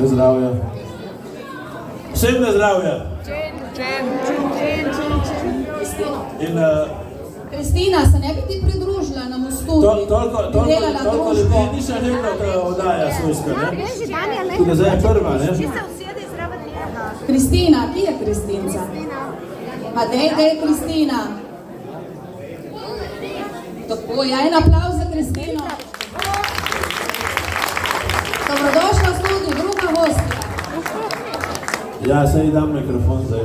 Na zdravje. Vsem na zdravje. Kristina, se ne bi ti pridružila na mostu? Toliko ljudi nisem rekel, da oddaja svojska, ne? Tudi zdaj je prva, ne? Kristina, ki je Kristinca? Pa dej Kristina. Tako, ja, en aplavz za Kristino. Dobrodošla v studiu, druga gostja. Ja, saj dam mikrofon zdaj.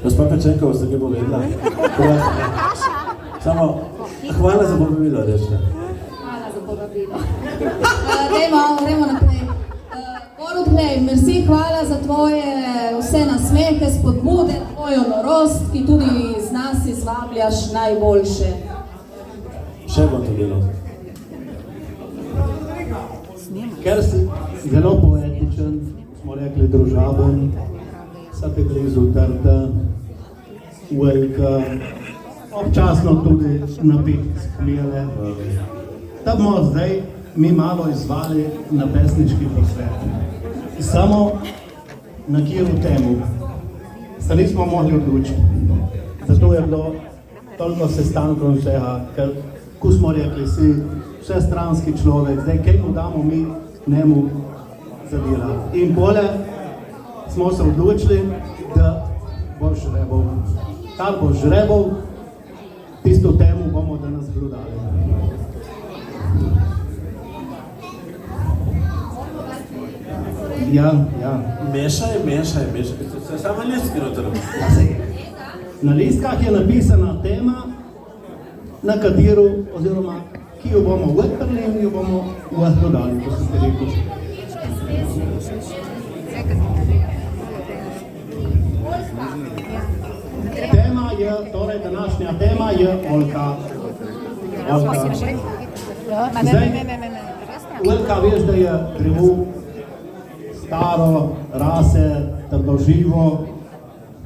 Gospa Pečenkova, ste kaj povedala? Samo, hvala za povabilo, rečne. Hvala za povabilo. Gremo naprej. Poruplej, merci, hvala za tvoje vse nasmehe, spodbude, tvojo norost, ki tudi z nas izvabljaš najboljše. Še bom to delal. Ker si zelo poetičen, smo rekli družaben, sa te blizu trda, velika, občasno tudi napit smele. Da bomo zdaj mi malo izvali na pesnički posvet. Samo na kjeru temu se nismo mogli odlučiti. Zato je bilo toliko sestankov vsega, ker, ko smo rekli, si vsestranski človek, zdaj kaj mu damo mi njemu zadela. In pole smo se odločili, da bo žrebov. Kar bo žrebov, tisto temu bomo danes bludali. Ja. Mešaj. Samo listki noter. Na listkah je napisana tema, na katero, oziroma, ki jo bomo odprli in jo bomo dodali, ko ste rekel. Tema je, torej današnja tema je oljka. Zdaj, oljka veš, da je drevo staro, rase, trdoživo.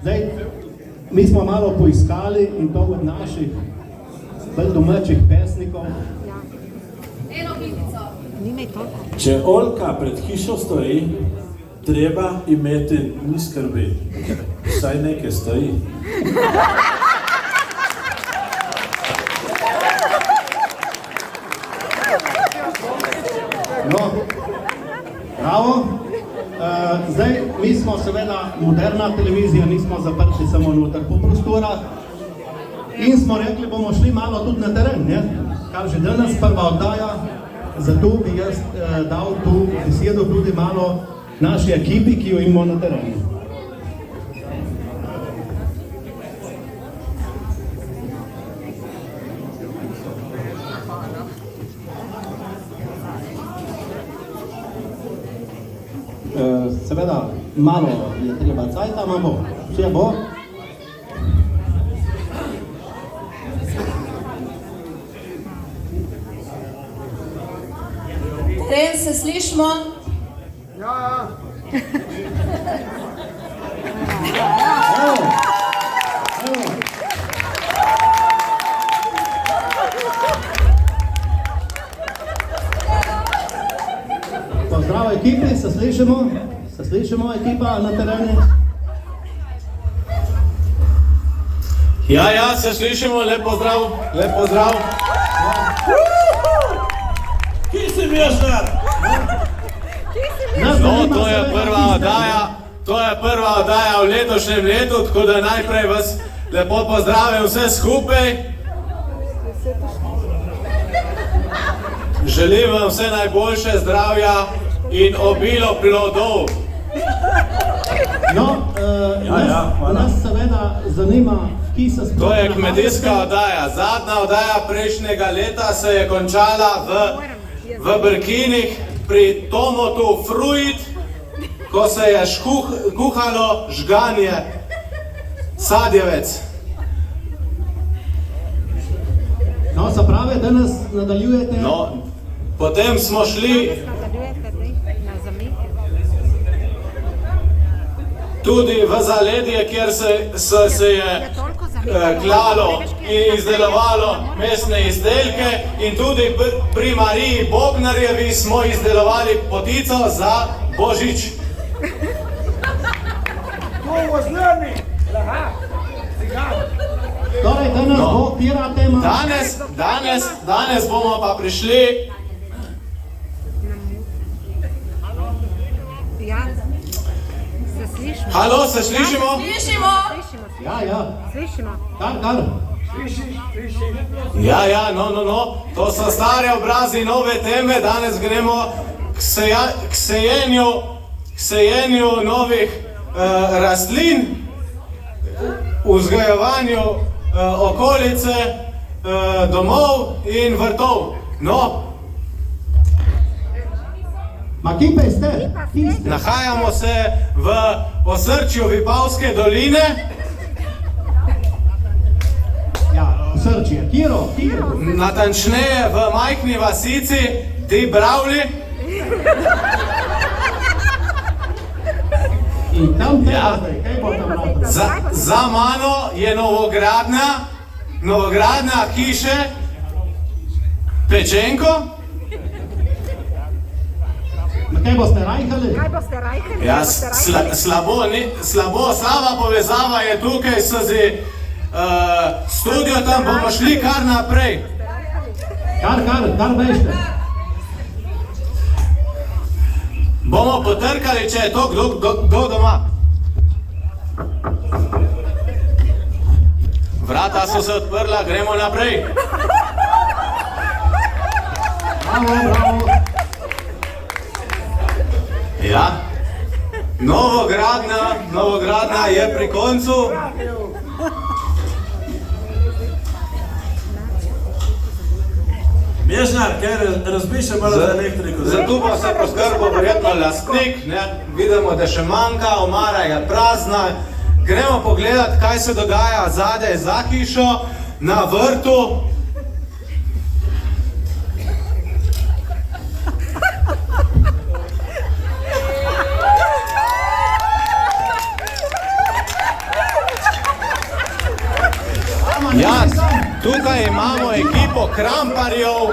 Zdaj, mi smo malo poiskali in to od naših bolj domačih pesnikov. Če oljka pred hišo stoji, treba imeti ni skrbi. Vsaj nekaj stoji. No, bravo. Zdaj, mi smo seveda moderna televizija, nismo zaprti samo noter po prostorah in smo rekli, bomo šli malo tudi na teren, ne? Kar že danes prva oddaja, zato bi jaz dal tu besedo tudi malo naši ekipi, ki jo imamo na terenu. Seveda, malo je treba cajta, ma bo. Vse bo. Teren, se slišimo? Ja. Evo. Pozdrav ekipi, se slišimo? Se slišimo ekipa na terenu? Ja, se slišimo, lep pozdrav. Kje si mi jašnar? No, to je prva oddaja v letošnjem letu, tako da najprej vas lepo pozdravim vse skupaj. Želim vam vse najboljše zdravja in obilo plodov. No, nas seveda zanima, ki se sploh To je kmetijska oddaja. Zadnja oddaja prejšnjega leta se je končala v Brkinih pri Tomotu Fruit, ko se je kuhalo žganje sadjevec. No, se pravi, danes nadaljujete... No, potem smo šli tudi v zaledje, kjer se je klalo in izdelovalo mesne izdelke in tudi pri Mariji Bobnarjevi smo izdelovali potico za Božič. Who was learning? Aha. Cigar. Torej, danes bo katera tema? Danes bomo pa prišli. Ja, se slišimo. Halo, se slišimo? Slišimo! Ja. Slišimo. Kar. Ja, no. To so stare obrazi, nove teme. Danes gremo k sejenju novih rastlin, vzgojevanju okolice, domov in vrtov. No, Ma kje pa ste? Kje ste? nahajamo se v osrčju Vipavske doline. Ja, Srčje. Kiro. Natančneje v majhni vasici Dibravli. In tam Ja. zdaj, kaj bo tam napravil? Za mano je novogradnja hiše Pečenko. Na kaj boste rajhali? Kaj boste rajkali? Ja, slaba povezava je tukaj s studio, tam bomo šli kar naprej. Kar bežte. Bomo potrkali, če je to kdo doma. Vrata so se odprla, gremo naprej. Bravo. Ja, novogradnja je pri koncu. Mežnar, kaj razmišljam malo za elektriko? Za tu bo se poskrbel verjetno lastnik, ne? Vidimo, da še manjka, omara je prazna. Gremo pogledat, kaj se dogaja zadaj za hišo, na vrtu. Ja, tukaj imamo ekipo kramparjev,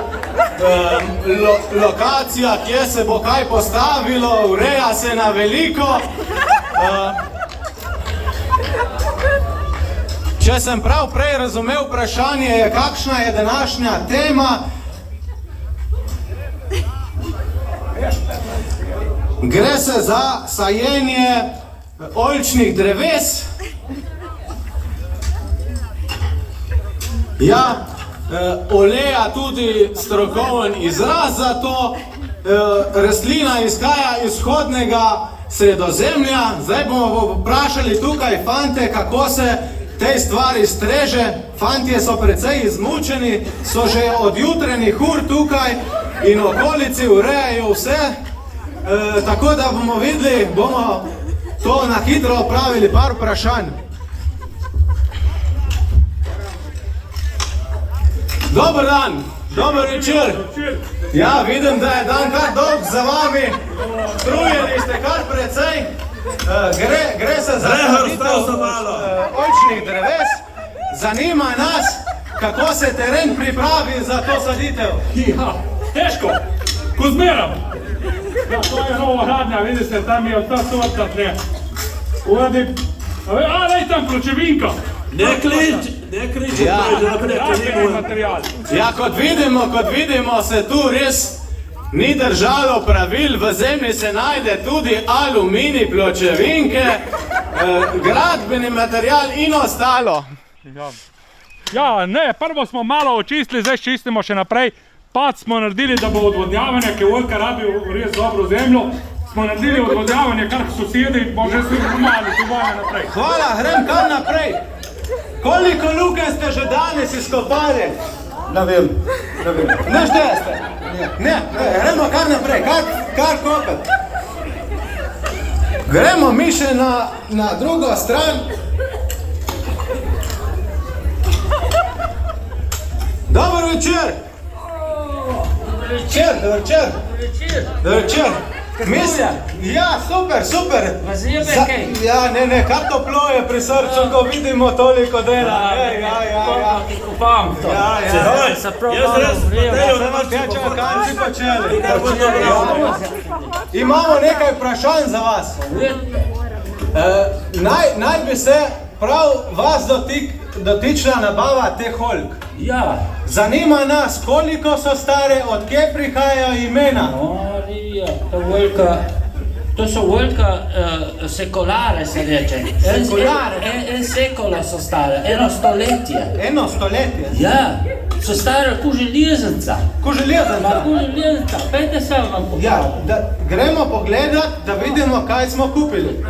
lokacija, kje se bo kaj postavilo, ureja se na veliko. Če sem prav prej razumel vprašanje, je kakšna je današnja tema. Gre se za sajenje oljčnih dreves. Ja, oleja tudi strokoven izraz za to. Rastlina izhaja iz vzhodnega Sredozemlja. Zdaj bomo vprašali tukaj fante, kako se tej stvari streže. Fantje so precej izmučeni, so že od jutrenih ur tukaj in v okolici urejajo vse. Tako da bomo videli, bomo to na hitro opravili, par vprašanj. Dober dan, dober večer. Ja, vidim, da je dan kar dolg za vami. Trujeni ste kar precej. Gre se za saditev oljčnih dreves. Zanima nas, kako se teren pripravi za to saditev. Ja, težko, ko zmeram. Ja, to je novogradnja, vidite, tam je ta sorta tle. Uradim, lej tam pločevinka. Ne kriči, Ja. to je že naprej, Ja, ker tega ni je moj. material. Ja, kot vidimo, se tu res ni držalo pravil. V zemlji se najde tudi aluminij, pločevinke, gradbeni material in ostalo. Ja, ne, prvo smo malo očistili, zdaj čistimo še naprej. Pad smo naredili, da bo odvodnjavanje, ki oljka rabi res dobro zemljo. Smo naredili odvodnjavanje, kar sosedi, bo že svi pomali, tu bomo naprej. Hvala, grem kar naprej. Koliko lukenj ste že danes izkopali? Ne vem. Ne štejete? Ne, gremo kar naprej, kar kopati. Gremo mi še na drugo stran. Dober večer. Dober večer. Mislim, ja, super, super. Vas jebe Za- kaj? Ja, ne, kar toplo je pri srcu, ko vidimo toliko dela. Ja. Kupam to. Ja. Se prav malo vrijo. Tečejo, kaj si počeli? Imamo nekaj vprašanj za vas. Naj bi se prav vas dotičila nabava teh oljk. Ja. Zanima nas, koliko so stare, od kje prihajajo imena. Marija, to so oljka sekulare se reče. Sekulare? En sekula so stare, 1 stoletje. 1 stoletje. Ja, so stare ko železnica. Ko železnica. Ko železnica, pejte se vam pokazati. Ja, gremo pogledat, da vidimo, kaj smo kupili.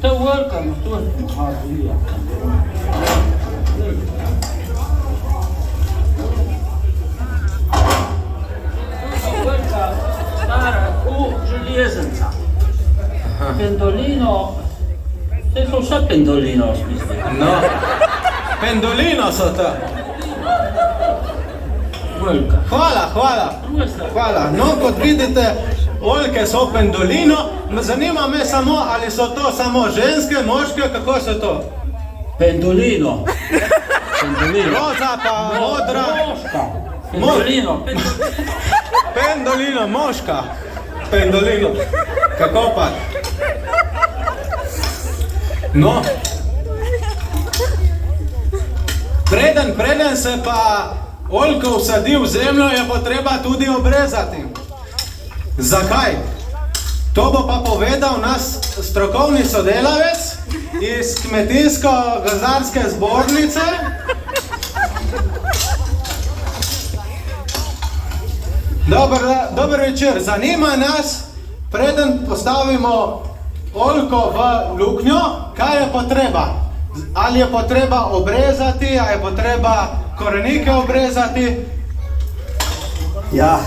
To je oljka, to je Marija. Stara ko železnica. Pendolino, te so vse pendolino, mislim. No, pendolino so to. Oljka. Hvala. No, kot vidite, oljke so pendolino. Zanima me samo, ali so to samo ženske, moške, kako so to? Pendolino. Roza pa modra. Moška. Pendolino. Pendolino, moška. Pendolino. Kako pa? No. Preden se pa oljko vsadi v zemljo, je potreba tudi obrezati. Zakaj? To bo pa povedal nas strokovni sodelavec iz Kmetijsko-gozdarske zbornice. Dober večer. Zanima nas, preden postavimo oljko v luknjo, kaj je potreba? Ali je potreba obrezati, ali je potreba korenike obrezati? Ja,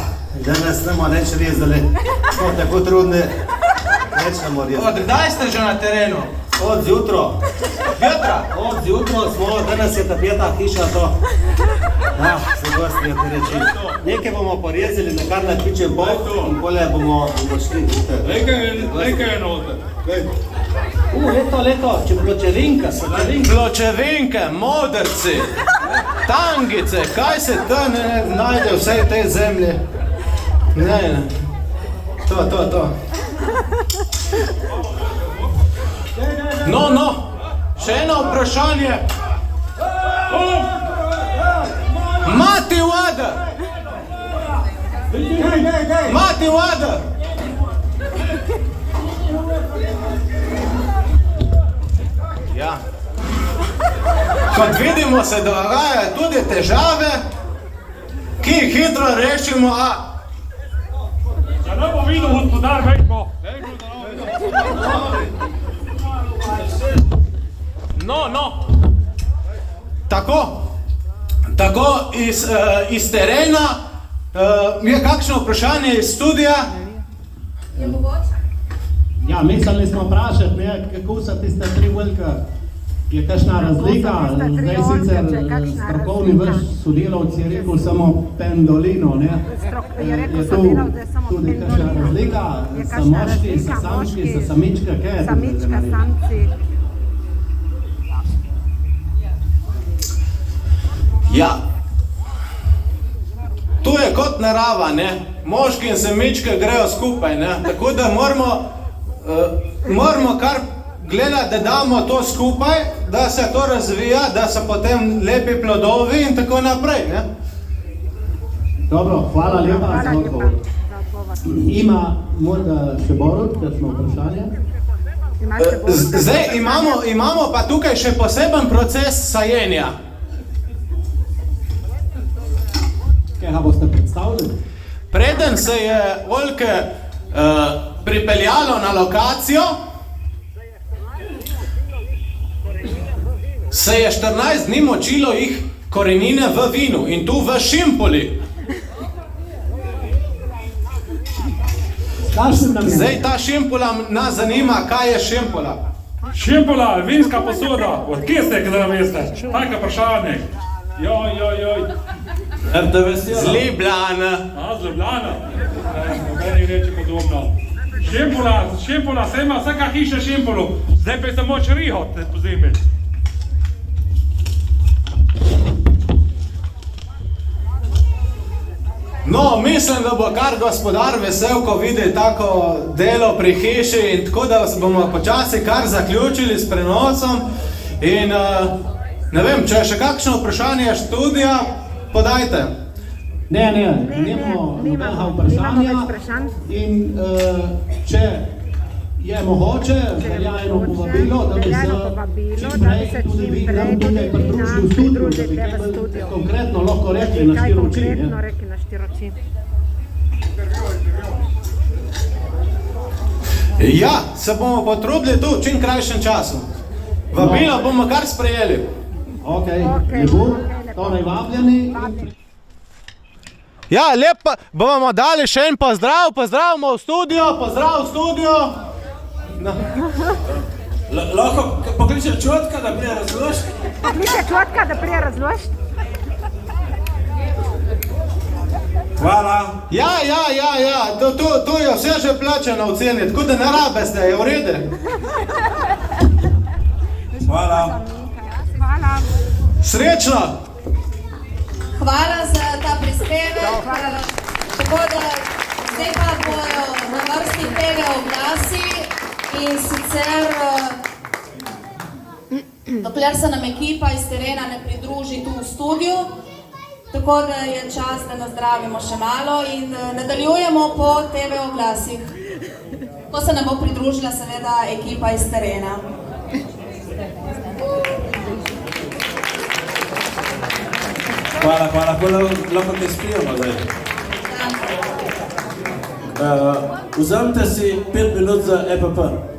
danes ne bomo nič rezali, smo tako trudni, nič ne moramo rezati. Od kdaj ste že na terenu? Od zjutraj. Jutra? Od zjutraj smo, danes je ta 5. hiša to. Ja, se gosti je to reči. Nekaj bomo porezali, nekaj napiče Bog in pole bomo šli. Nekaj je noter. Leto, če pločevinka, Pločevinke, modrci, tangice, kaj se tam ne najde v vsej tej zemlji? Ne. To. No, še eno vprašanje. Mati voda! Mati voda! Ja. Kot vidimo, se dogajajo tudi težave, ki jih hitro rešimo, Da ne bo videl gospodar, več No. Tako iz terena, je kakšno vprašanje iz studija? Je mogoče? Ja, mislili smo vprašati, ne, kako so tiste 3 oljka. Je kakšna razlika? Zdaj sicer strokovni vaš sodelavci je rekel samo pendolino, ne? Je tu tudi kakšna razlika? So moški, so samčki, so samička, kaj je to? Samička, samci. Ja. Tu je kot narava, ne? Moški in samičke grejo skupaj, ne? Tako da moramo kar gledati, da damo to skupaj, da se to razvija, da so potem lepi plodovi in tako naprej, ne? Dobro, hvala lepa za odgovor. Ima morda še Borut, kakšno vprašanje? Zdaj imamo pa tukaj še poseben proces sajenja. Kaj ga boste predstavili? Preden se je oljke pripeljalo na lokacijo, se je 14 dni močilo jih korenine v vinu in tu v šimpoli. Zdaj ta šimpola nas zanima, kaj je šimpola. Šimpola, vinska posoda. Od kje ste, kada veste? Tako vprašanje. Joj. RTV z Selo. Ljubljana. A, z Ljubljana. Meni reče podobno. Šimpola, se ima vsaka hiša Šimpolu. Zdaj pa je samo Črihot pozimi. No, mislim, da bo kar gospodar vesel, ko vidi tako delo pri hiši in tako, da bomo počasi kar zaključili s prenosom. In ne vem, če je še kakšno vprašanje študija, podajte. Ne, nimamo nobenega vprašanja in če je mogoče, velja eno povabilo, da bi se čim prej tudi vi nam tukaj pridružili v studiu, da bi kaj konkretno lahko rekli na štiri oči. Ja, se bomo potrudili tu v čim krajšem času. Vabilo bomo kar sprejeli. Ok, lepo, torej vabljeni. Ja, lepo bomo dali še en pozdrav, pozdravimo v studio, pozdrav v studio. No. Lahko pokličem Čotka, da prije razloži? Pokliče Čotka, da prije razloži. Hvala. Ja, tu je vse že plačeno v ceni, tako da ne rabe ste, je v redu. Hvala. Hvala. Srečno! Hvala za ta prispevek. Tako da zdaj pa bojo na vrsti TV oglasi in sicer dokler se nam ekipa iz terena ne pridruži tu v studiu, tako da je čas, da nazdravimo še malo in nadaljujemo po TV oglasih. Ko se nam bo pridružila seveda ekipa iz terena. Hvala, lahko te spijemo zdaj. Vzemite si 5 minut za EPP.